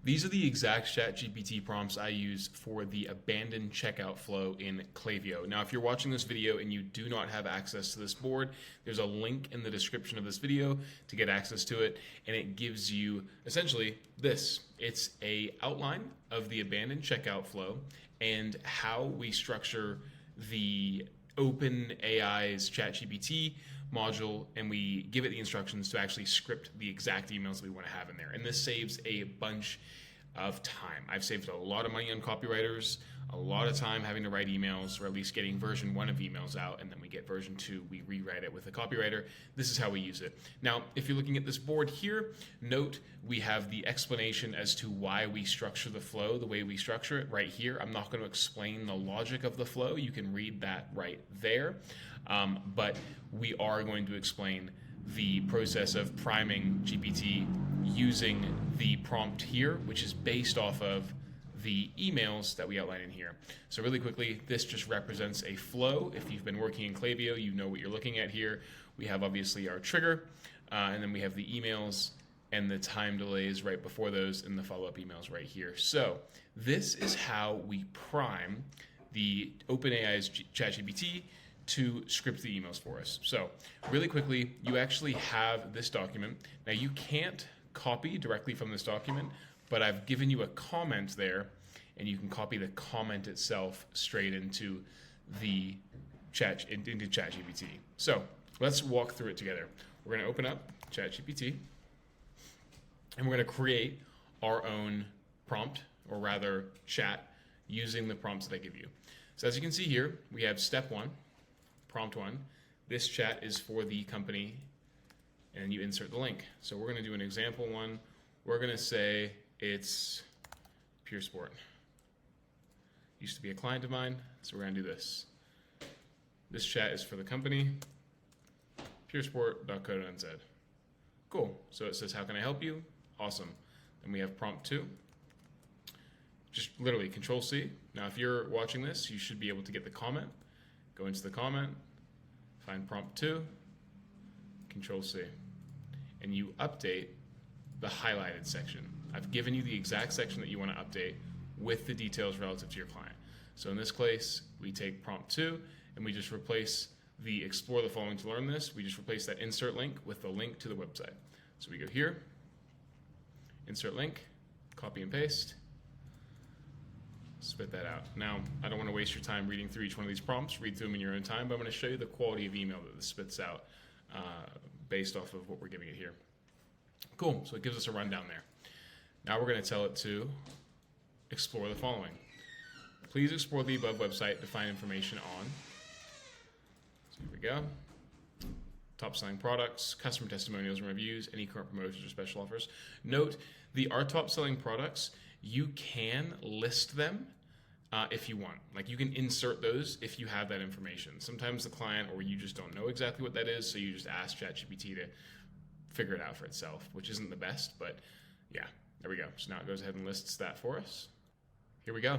These are the exact ChatGPT prompts I use for the abandoned checkout flow in Klaviyo. Now, if you're watching this video and you do not have access to this board, there's a link in the description of this video to get access to it, and it gives you essentially this. It's an outline of the abandoned checkout flow and how we structure the OpenAI's ChatGPT module, and we give it the instructions to actually script the exact emails that we want to have in there. And this saves a bunch of time. I've saved a lot of money on copywriters, a lot of time having to write emails, or at least getting version 1 of emails out, and then we get version 2, we rewrite it with a copywriter. This is how we use it. Now, if you're looking at this board here, note we have the explanation as to why we structure the flow the way we structure it right here. I'm not going to explain the logic of the flow. You can read that right there. But we are going to explain the process of priming GPT using the prompt here, which is based off of the emails that we outline in here. So really quickly, this just represents a flow. If you've been working in Klaviyo, you know what you're looking at here. We have obviously our trigger, and then we have the emails and the time delays right before those and the follow-up emails right here. So this is how we prime the OpenAI's ChatGPT to script the emails for us. So really quickly, you actually have this document. Now you can't copy directly from this document, but I've given you a comment there, and you can copy the comment itself straight into the into ChatGPT. So let's walk through it together. We're going to open up ChatGPT, and we're going to create our own prompt, or rather chat, using the prompts that I give you. So as you can see here, we have step 1. Prompt 1, this chat is for the company, and you insert the link. So we're going to do an example one. We're going to say it's Pure Sport. Used to be a client of mine, so we're going to do this. This chat is for the company, puresport.co.nz. Cool. So it says, how can I help you? Awesome. Then we have prompt 2. Just literally Control-C. Now, if you're watching this, you should be able to get the comment. Go into the comment, find prompt 2, Control-C, and you update the highlighted section. I've given you the exact section that you want to update with the details relative to your client. So in this case, we take prompt 2, and we just replace the explore the following to learn this. We just replace that insert link with the link to the website. So we go here, insert link, copy and paste, spit that out. Now, I don't want to waste your time reading through each one of these prompts. Read through them in your own time, but I'm going to show you the quality of email that this spits out based off of what we're giving it here. Cool. So it gives us a rundown there. Now we're going to tell it to explore the following. Please explore the above website to find information on. So here we go. Top selling products, customer testimonials and reviews, any current promotions or special offers. Note, our top selling products, you can list them if you want. Like, you can insert those if you have that information. Sometimes the client or you just don't know exactly what that is, so you just ask ChatGPT to figure it out for itself, which isn't the best, but yeah, there we go. So now it goes ahead and lists that for us. Here we go.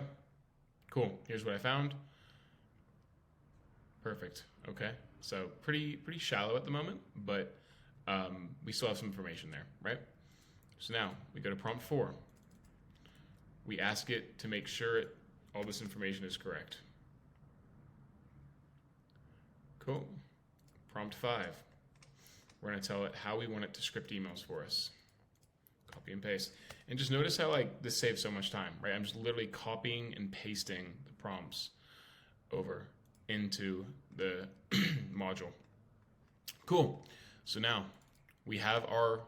Cool. Here's what I found. Perfect. Okay. So pretty shallow at the moment, but we still have some information there, right? So now we go to prompt 4. We ask it to make sure all this information is correct. Cool. Prompt 5. We're going to tell it how we want it to script emails for us. Copy and paste. And just notice how this saves so much time, right? I'm just literally copying and pasting the prompts over into the module. Cool. So now we have our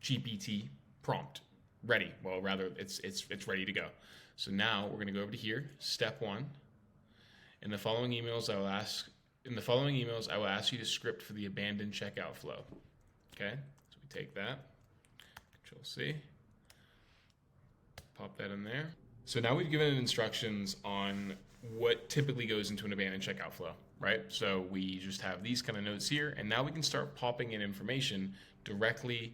GPT prompt ready. Well, rather, it's ready to go. So now we're going to go over to here, step 1. In the following emails, I will ask you to script for the abandoned checkout flow. Okay, so we take that, Control-C, pop that in there. So now we've given it instructions on what typically goes into an abandoned checkout flow, right? So we just have these kind of notes here, and now we can start popping in information directly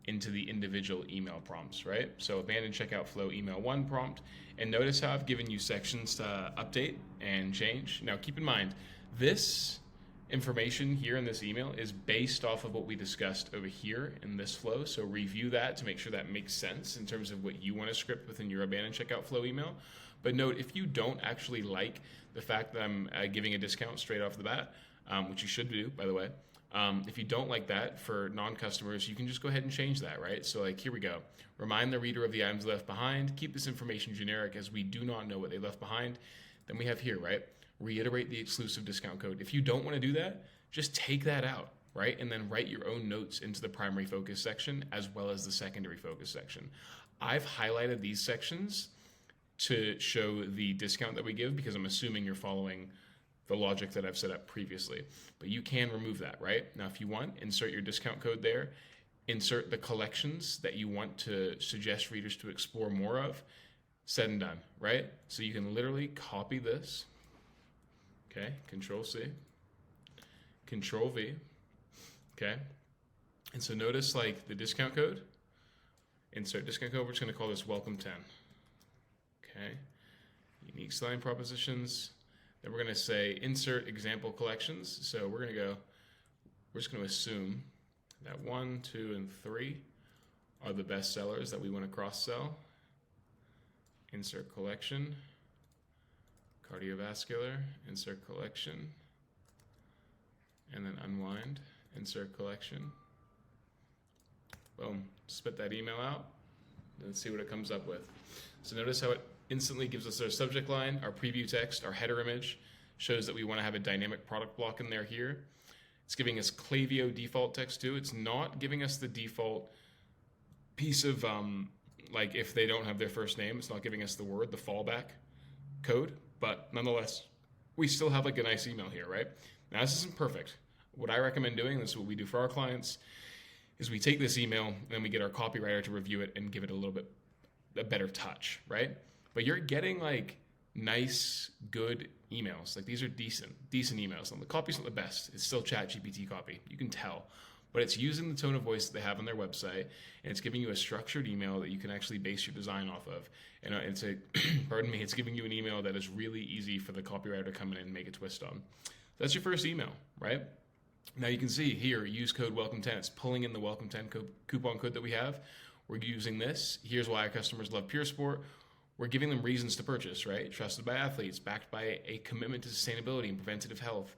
into the individual email prompts, right? So abandoned checkout flow email 1 prompt, and notice how I've given you sections to update and change. Now keep in mind, this information here in this email is based off of what we discussed over here in this flow. So review that to make sure that makes sense in terms of what you want to script within your abandoned checkout flow email. But note, if you don't actually like the fact that I'm giving a discount straight off the bat, which you should do, by the way, if you don't like that for non-customers, you can just go ahead and change that, right? So like, here we go. Remind the reader of the items left behind. Keep this information generic as we do not know what they left behind. Then we have here, right? Reiterate the exclusive discount code. If you don't want to do that, just take that out, right? And then write your own notes into the primary focus section as well as the secondary focus section. I've highlighted these sections to show the discount that we give because I'm assuming you're following the logic that I've set up previously. But you can remove that, right? Now, if you want, insert your discount code there, insert the collections that you want to suggest readers to explore more of, said and done, right? So you can literally copy this. Okay, Control C, Control V, okay? And so notice like the discount code, insert discount code, we're just gonna call this welcome 10, okay? Unique selling propositions, then we're gonna say insert example collections. So we're just gonna assume that 1, 2, and 3 are the best sellers that we wanna cross-sell. Insert collection. Cardiovascular, insert collection, and then unwind, insert collection. Boom, spit that email out, let's see what it comes up with. So notice how it instantly gives us our subject line, our preview text, our header image, shows that we want to have a dynamic product block in there here. It's giving us Klaviyo default text too. It's not giving us the default piece of, like if they don't have their first name, it's not giving us the word, the fallback code. But nonetheless, we still have like a nice email here, right? Now this isn't perfect. What I recommend doing, this is what we do for our clients, is we take this email and then we get our copywriter to review it and give it a better touch, right? But you're getting like nice, good emails. Like these are decent emails. And the copy's not the best. It's still ChatGPT copy. You can tell. But it's using the tone of voice that they have on their website, and it's giving you a structured email that you can actually base your design off of. And it's pardon me, it's giving you an email that is really easy for the copywriter to come in and make a twist on. That's your first email, right? Now you can see here, use code WELCOME10. It's pulling in the WELCOME10 coupon code that we have. We're using this. Here's why our customers love Pure Sport. We're giving them reasons to purchase, right? Trusted by athletes, backed by a commitment to sustainability and preventative health.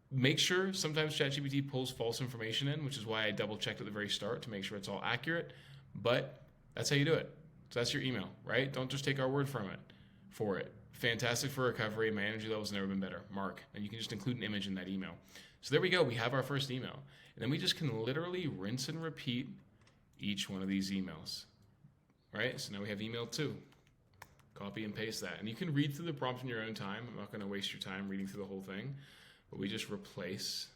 Make sure sometimes ChatGPT pulls false information in, which is why I double checked at the very start to make sure it's all accurate, but that's how you do it. So that's your email, right? Don't just take our word for it. Fantastic for recovery. My energy level's never been better. Mark. And you can just include an image in that email. So there we go. We have our first email. And then we just can literally rinse and repeat each one of these emails, right? So now we have email 2. Copy and paste that. And you can read through the prompt in your own time. I'm not going to waste your time reading through the whole thing. But we just replace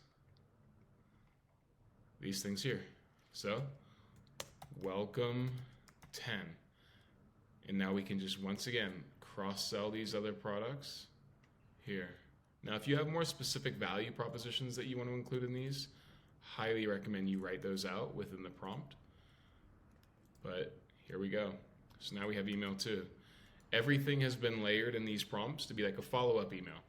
these things here. So, welcome 10. And now we can just, once again, cross-sell these other products here. Now, if you have more specific value propositions that you want to include in these, highly recommend you write those out within the prompt. But here we go. So now we have email 2. Everything has been layered in these prompts to be like a follow-up email,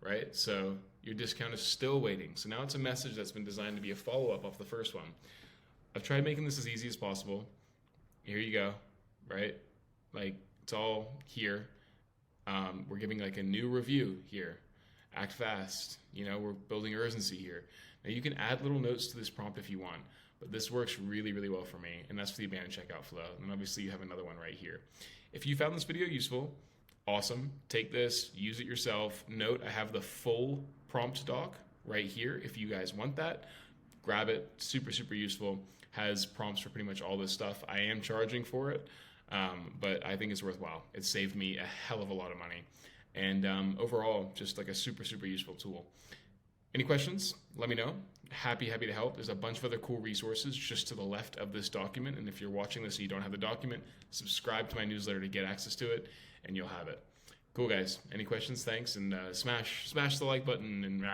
right? So your discount is still waiting. So now it's a message that's been designed to be a follow-up off the first one. I've tried making this as easy as possible. Here you go, right? Like it's all here. We're giving like a new review here. Act fast. We're building urgency here. Now you can add little notes to this prompt if you want, but this works really, really well for me, and that's for the abandoned checkout flow. And obviously you have another one right here. If you found this video useful, awesome. Take this, use it yourself. Note, I have the full prompt doc right here. If you guys want that, grab it. Super, super useful. Has prompts for pretty much all this stuff. I am charging for it, but I think it's worthwhile. It saved me a hell of a lot of money. And overall, just like a super, super useful tool. Any questions? Let me know. Happy to help. There's a bunch of other cool resources just to the left of this document. And if you're watching this and you don't have the document, subscribe to my newsletter to get access to it, and you'll have it. Cool, guys. Any questions? Thanks. And smash the like button and